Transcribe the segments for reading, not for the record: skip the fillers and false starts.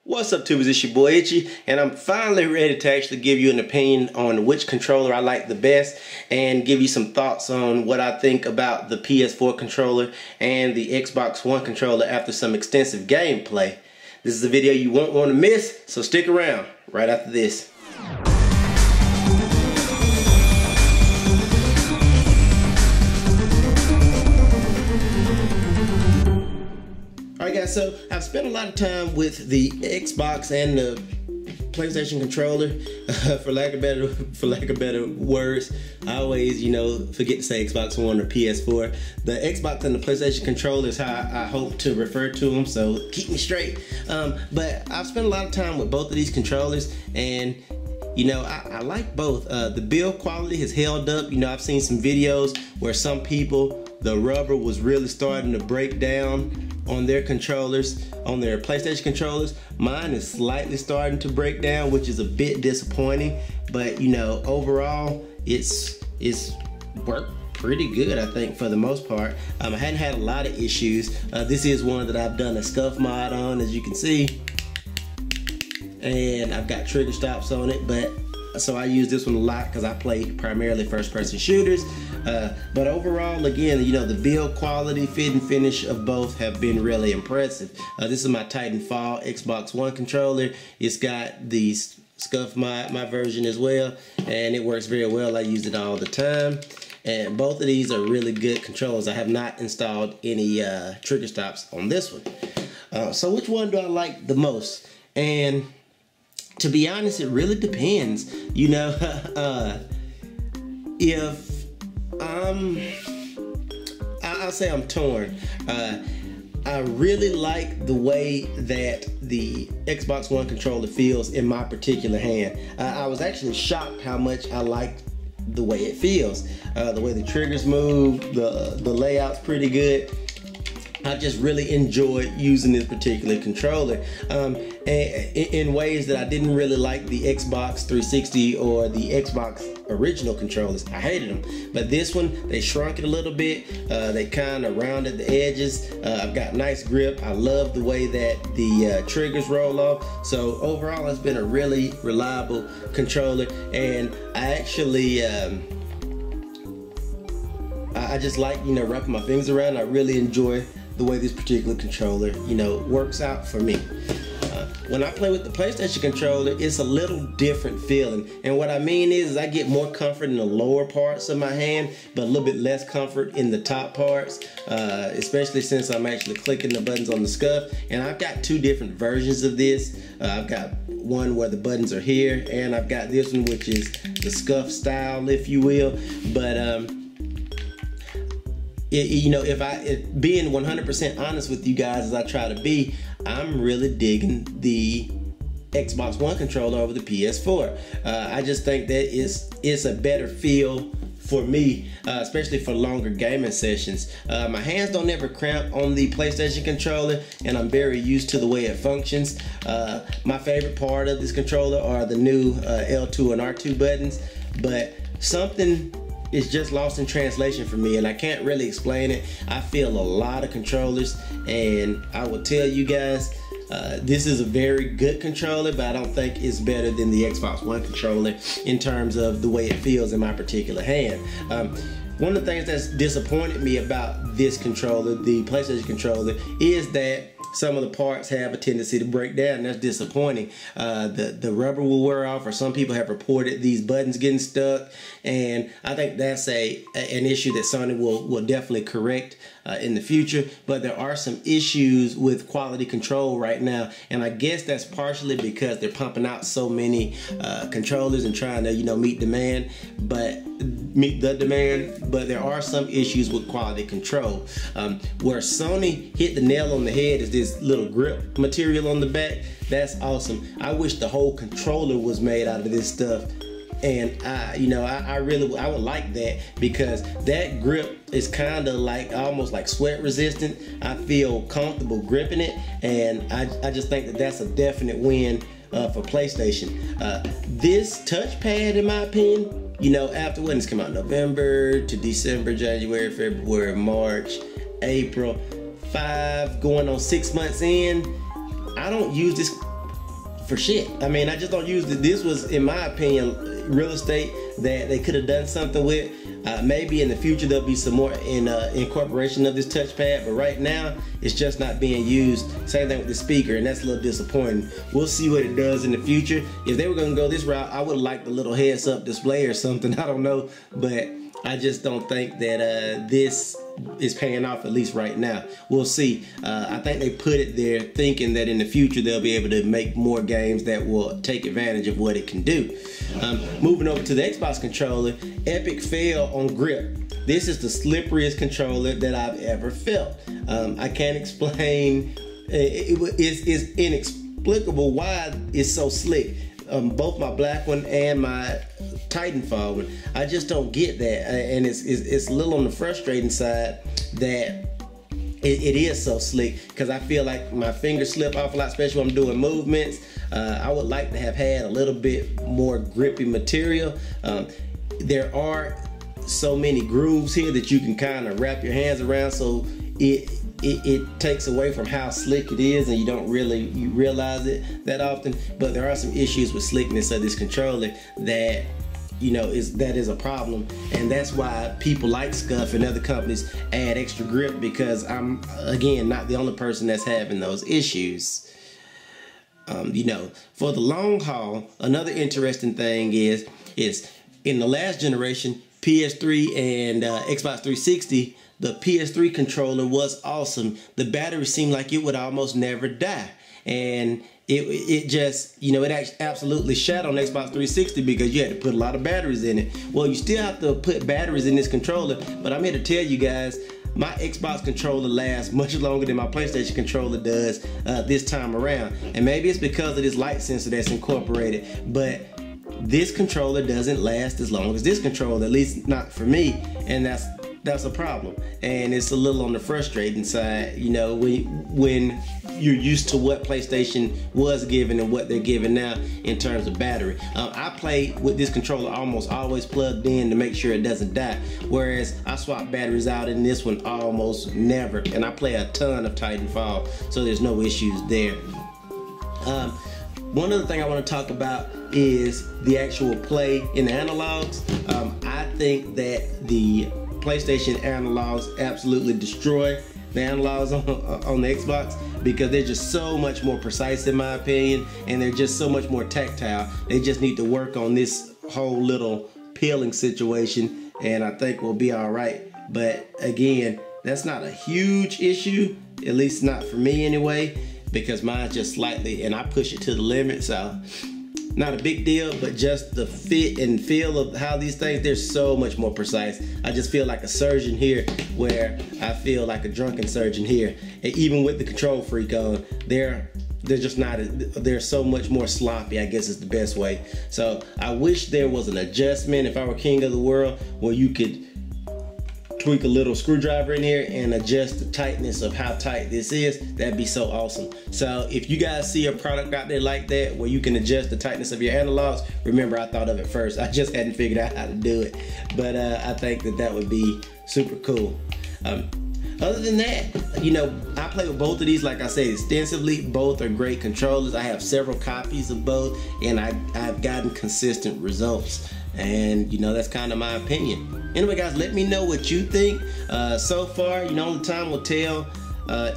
What's up, tubers? It's your boy Itchy, and I'm finally ready to actually give you an opinion on which controller I like the best and give you some thoughts on what I think about the PS4 controller and the Xbox One controller after some extensive gameplay. This is a video you won't want to miss, so stick around right after this. Alright guys, so I've spent a lot of time with the Xbox and the PlayStation controller, for lack of better words. I always, forget to say Xbox One or PS4. The Xbox and the PlayStation controller is how I hope to refer to them, so keep me straight. But I've spent a lot of time with both of these controllers, and I like both. The build quality has held up. I've seen some videos where some people, the rubber was really starting to break down on their controllers, on their PlayStation controllers. Mine is slightly starting to break down, which is a bit disappointing, but overall it's worked pretty good, I think, for the most part. I hadn't had a lot of issues. This is one that I've done a scuff mod on, as you can see, and I've got trigger stops on it, but so I use this one a lot because I play primarily first-person shooters. But overall, again, the build quality, fit and finish of both have been really impressive. This is my Titanfall Xbox One controller. It's got the scuff mod, my version as well, and it works very well. I use it all the time. And both of these are really good controllers. I have not installed any trigger stops on this one. So which one do I like the most? And to be honest, it really depends. If I'll say I'm torn. I really like the way that the Xbox One controller feels in my particular hand. I was actually shocked how much I liked the way it feels. The way the triggers move, the layout's pretty good. I just really enjoyed using this particular controller in ways that I didn't really like the Xbox 360 or the Xbox original controllers. I hated them, but this one, they shrunk it a little bit. They kind of rounded the edges. I've got nice grip. I love the way that the triggers roll off. So overall, it's been a really reliable controller, and I actually I just like wrapping my fingers around. I really enjoy the way this particular controller works out for me. When I play with the PlayStation controller, it's a little different feeling, and what I mean is I get more comfort in the lower parts of my hand, but a little bit less comfort in the top parts, especially since I'm actually clicking the buttons on the scuff. And I've got two different versions of this. I've got one where the buttons are here, and I've got this one which is the scuff style, if you will. But if being 100% honest with you guys, as I try to be, I'm really digging the Xbox One controller over the PS4. I just think that it's a better feel for me, especially for longer gaming sessions. My hands don't ever cramp on the PlayStation controller, and I'm very used to the way it functions. My favorite part of this controller are the new L2 and R2 buttons, but something is just lost in translation for me, and I can't really explain it. I feel a lot of controllers, and I will tell you guys, this is a very good controller, but I don't think it's better than the Xbox One controller in terms of the way it feels in my particular hand. One of the things that's disappointed me about this controller, the PlayStation controller, is that some of the parts have a tendency to break down, and that's disappointing. The rubber will wear off, or some people have reported these buttons getting stuck, and I think that's an issue that Sony will definitely correct in the future. But there are some issues with quality control right now, and I guess that's partially because they're pumping out so many controllers and trying to meet the demand, but there are some issues with quality control. Where Sony hit the nail on the head is this little grip material on the back. That's awesome. I wish the whole controller was made out of this stuff, and I would like that, because that grip is kind of almost like sweat resistant. I feel comfortable gripping it, and I just think that that's a definite win for PlayStation. This touchpad, in my opinion, after when it's come out, November to December, January, February, March, April, 5 going on 6 months in, I don't use this for shit. I mean, I just don't use it. This was, in my opinion, real estate that they could have done something with. Maybe in the future there'll be some more incorporation of this touchpad, but right now it's just not being used. Same thing with the speaker, and that's a little disappointing. We'll see what it does in the future. If they were going to go this route, I would have liked the little heads-up display or something. I don't know, but I just don't think that this is paying off, at least right now. We'll see. I think they put it there thinking that in the future they'll be able to make more games that will take advantage of what it can do. Moving over to the Xbox controller, Epic failed on grip. This is the slipperiest controller that I've ever felt. I can't explain. It's inexplicable why it's so slick. Both my black one and my Titanfall one, I just don't get that, and it's a little on the frustrating side that it is so slick, because I feel like my fingers slip off a lot, especially when I'm doing movements. I would like to have had a little bit more grippy material. There are so many grooves here that you can kind of wrap your hands around, so it takes away from how slick it is, and you don't really realize it that often. But there are some issues with slickness of this controller that, you know, is a problem, and that's why people like Scuf and other companies add extra grip, because I'm, again, not the only person that's having those issues. You know, for the long haul, another interesting thing is in the last generation, PS3 and Xbox 360, the PS3 controller was awesome. The battery seemed like it would almost never die, and it just, you know, it absolutely shat on Xbox 360 because you had to put a lot of batteries in it. Well, you still have to put batteries in this controller, but I'm here to tell you guys, my Xbox controller lasts much longer than my PlayStation controller does this time around. And maybe it's because of this light sensor that's incorporated, but this controller doesn't last as long as this controller, at least not for me, and that's a problem. And it's a little on the frustrating side, you know, when you're used to what PlayStation was giving and what they're giving now in terms of battery. I play with this controller almost always plugged in to make sure it doesn't die, whereas I swap batteries out in this one almost never, and I play a ton of Titanfall, so there's no issues there. One other thing I want to talk about is the actual play in the analogs. I think that the PlayStation analogs absolutely destroy the analogs on the Xbox, because they're just so much more precise in my opinion, and they're just so much more tactile. They just need to work on this whole little peeling situation, and I think we'll be all right. But again, that's not a huge issue, at least not for me anyway, because mine's just slightly, and I push it to the limit, so not a big deal. But just the fit and feel of how these things, they're so much more precise. I just feel like a surgeon here, where I feel like a drunken surgeon here. And even with the Control Freak on, they're just not, they're so much more sloppy, I guess is the best way. So I wish there was an adjustment, if I were king of the world, where you could tweak a little screwdriver in here and adjust the tightness of how tight this is. That'd be so awesome. So if you guys see a product out there like that where you can adjust the tightness of your analogs, remember, I thought of it first. I just hadn't figured out how to do it, but I think that would be super cool. Other than that, you know, I play with both of these, like I said, extensively. Both are great controllers. I have several copies of both, and I've gotten consistent results. And, you know, that's kind of my opinion. Anyway, guys, let me know what you think. So far, you know, only time will tell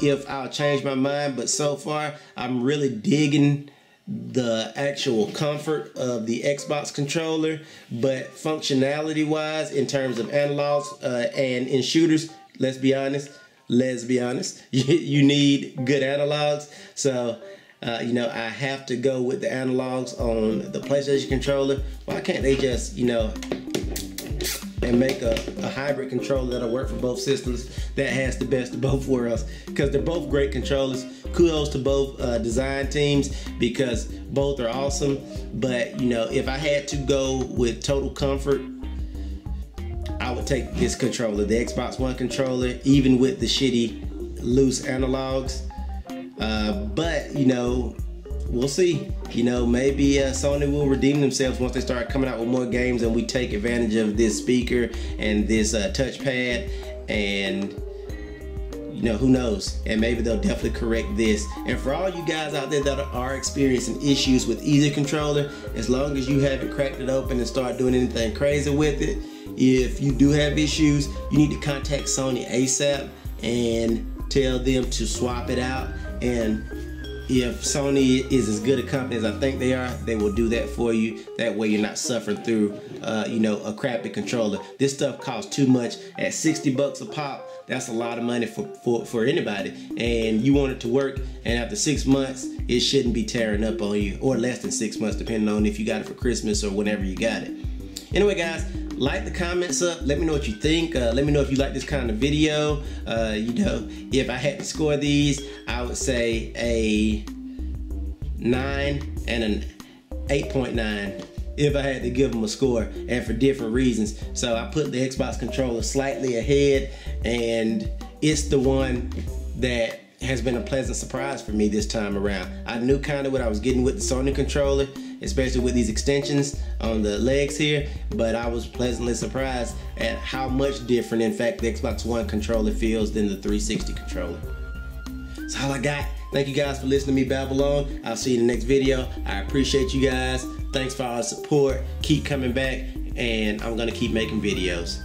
if I'll change my mind. But so far, I'm really digging the actual comfort of the Xbox controller. But functionality-wise, in terms of analogs and in shooters, let's be honest, you need good analogs. So, you know, I have to go with the analogs on the PlayStation controller. Why can't they just, you know, and make a hybrid controller that'll work for both systems that has the best of both worlds? Because they're both great controllers. Kudos to both design teams, because both are awesome. But, you know, if I had to go with total comfort, I would take this controller, the Xbox One controller, even with the shitty loose analogs. But, you know, we'll see. You know, maybe Sony will redeem themselves once they start coming out with more games and we take advantage of this speaker and this touchpad, and, you know, who knows? And maybe they'll definitely correct this. And for all you guys out there that are experiencing issues with either controller, as long as you haven't cracked it open and start doing anything crazy with it, if you do have issues, you need to contact Sony ASAP and tell them to swap it out. And if Sony is as good a company as I think they are, they will do that for you. That way you're not suffering through, you know, a crappy controller. This stuff costs too much. At 60 bucks a pop, that's a lot of money for anybody. And you want it to work, and after 6 months, it shouldn't be tearing up on you, or less than 6 months, depending on if you got it for Christmas or whenever you got it. Anyway, guys, like the comments up. Let me know what you think. Let me know if you like this kind of video. You know, if I had to score these, I would say a 9 and an 8.9 if I had to give them a score, and for different reasons. So I put the Xbox controller slightly ahead, and it's the one that has been a pleasant surprise for me this time around. I knew kind of what I was getting with the Sony controller, especially with these extensions on the legs here, but I was pleasantly surprised at how much different, in fact, the Xbox One controller feels than the 360 controller. That's all I got. Thank you guys for listening to me babble on. I'll see you in the next video. I appreciate you guys. Thanks for all the support. Keep coming back, and I'm gonna keep making videos.